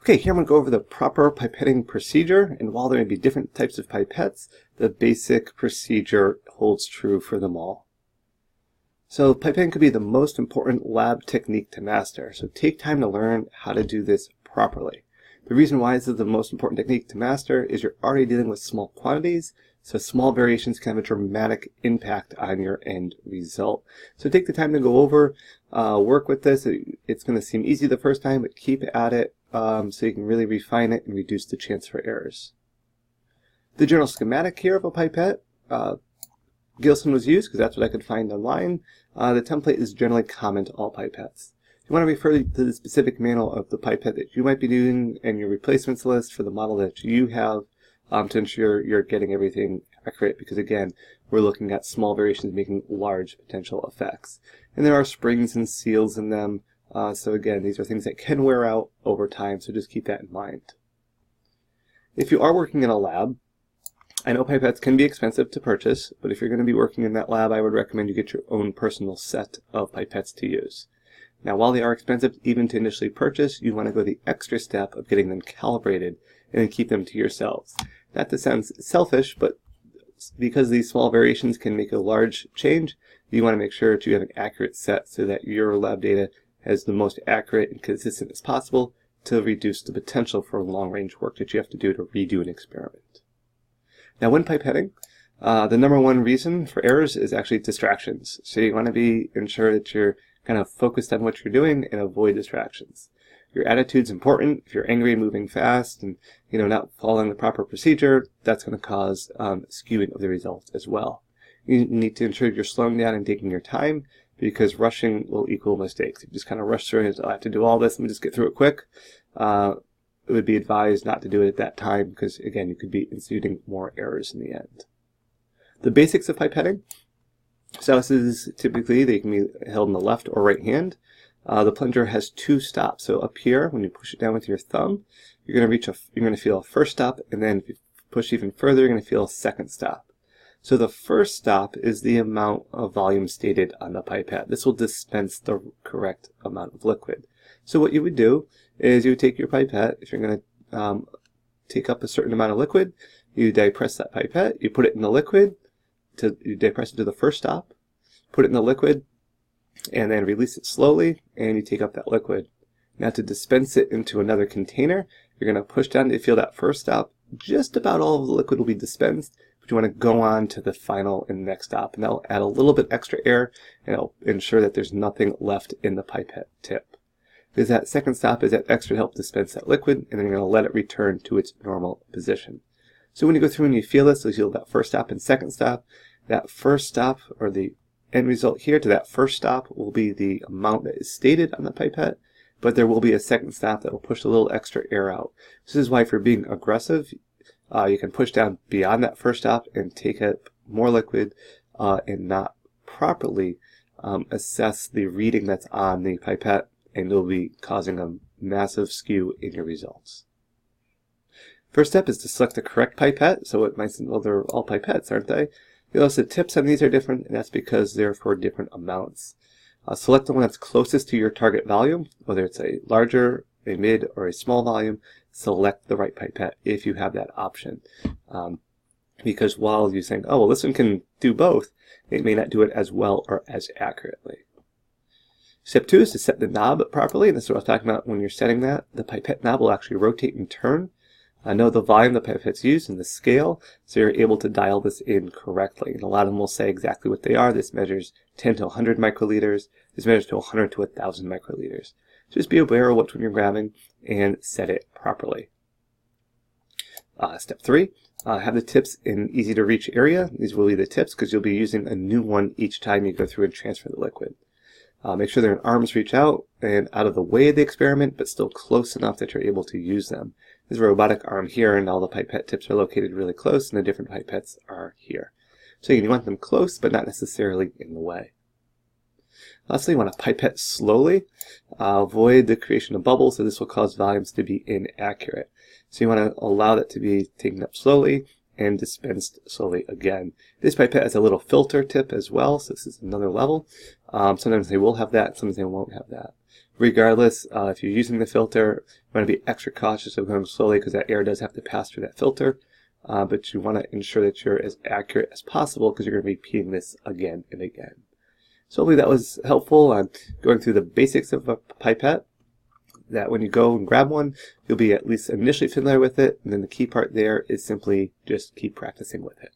Okay, here I'm going to go over the proper pipetting procedure, and while there may be different types of pipettes, the basic procedure holds true for them all. So pipetting could be the most important lab technique to master, so take time to learn how to do this properly. The reason why this is the most important technique to master is you're already dealing with small quantities, so small variations can have a dramatic impact on your end result. So take the time to go over, work with this. It's going to seem easy the first time, but keep at it so you can really refine it and reduce the chance for errors. The general schematic here of a pipette, Gilson was used because that's what I could find online. The template is generally common to all pipettes. You want to refer to the specific manual of the pipette that you might be doing and your replacements list for the model that you have to ensure you're getting everything accurate, because again, we're looking at small variations making large potential effects. And there are springs and seals in them, so again, these are things that can wear out over time, so just keep that in mind. If you are working in a lab, I know pipettes can be expensive to purchase, but if you're going to be working in that lab, I would recommend you get your own personal set of pipettes to use. Now, while they are expensive even to initially purchase, you want to go the extra step of getting them calibrated and then keep them to yourselves. Not to sound selfish, but because these small variations can make a large change, you want to make sure that you have an accurate set so that your lab data is the most accurate and consistent as possible to reduce the potential for long-range work that you have to do to redo an experiment. Now, when pipetting, the number one reason for errors is actually distractions. So you want to ensure that you're kind of focused on what you're doing and avoid distractions. Your attitude's important. If you're angry, moving fast, and not following the proper procedure, that's going to cause skewing of the results as well. You need to ensure you're slowing down and taking your time, because rushing will equal mistakes. If you just kind of rush through it, I have to do all this, let me just get through it quick. It would be advised not to do it at that time, because again, you could be instituting more errors in the end. The basics of pipetting. Sources, typically, they can be held in the left or right hand. The plunger has two stops. So up here, when you push it down with your thumb, you're going to feel a first stop, and then if you push even further, you're going to feel a second stop. So the first stop is the amount of volume stated on the pipette. This will dispense the correct amount of liquid. So what you would do is you would take your pipette. If you're going to take up a certain amount of liquid, you depress that pipette, you put it in the liquid, you depress it to the first stop, put it in the liquid, and then release it slowly, and you take up that liquid. Now, to dispense it into another container, you're going to push down to feel that first stop. Just about all of the liquid will be dispensed, but you want to go on to the final and next stop, and that'll add a little bit extra air, and it'll ensure that there's nothing left in the pipette tip. Because that second stop is that extra to help dispense that liquid, and then you're going to let it return to its normal position. So when you go through and you feel this, you feel that first stop and second stop. That first stop, or the end result here to that first stop, will be the amount that is stated on the pipette, but there will be a second stop that will push a little extra air out. This is why, if you're being aggressive, you can push down beyond that first stop and take up more liquid and not properly assess the reading that's on the pipette, and you'll be causing a massive skew in your results. First step is to select the correct pipette. So it might seem, well, they're all pipettes, aren't they? You notice the tips on these are different, and that's because they're for different amounts. Select the one that's closest to your target volume, whether it's a larger, a mid, or a small volume. Select the right pipette if you have that option. Because while you're saying, oh, well, this one can do both, it may not do it as well or as accurately. Step 2 is to set the knob properly, and this is what I was talking about when you're setting that. The pipette knob will actually rotate and turn. Know the volume the pipette's used and the scale, so you're able to dial this in correctly. And a lot of them will say exactly what they are. This measures 10 to 100 microliters. This measures to 100 to 1,000 microliters. So just be aware of which one you're grabbing and set it properly. Step 3, have the tips in easy to reach area. These will be the tips because you'll be using a new one each time you go through and transfer the liquid. Make sure their arms reach out and out of the way of the experiment, but still close enough that you're able to use them. There's a robotic arm here, and all the pipette tips are located really close, and the different pipettes are here. So you want them close, but not necessarily in the way. Lastly, you want to pipette slowly. Avoid the creation of bubbles, so this will cause volumes to be inaccurate. So you want to allow that to be taken up slowly and dispensed slowly again. This pipette has a little filter tip as well, so this is another level. Sometimes they will have that, sometimes they won't have that. Regardless, if you're using the filter, you want to be extra cautious of going slowly because that air does have to pass through that filter. But you want to ensure that you're as accurate as possible because you're going to be repeating this again and again. So hopefully that was helpful on going through the basics of a pipette, that when you go and grab one, you'll be at least initially familiar with it, and then the key part there is simply just keep practicing with it.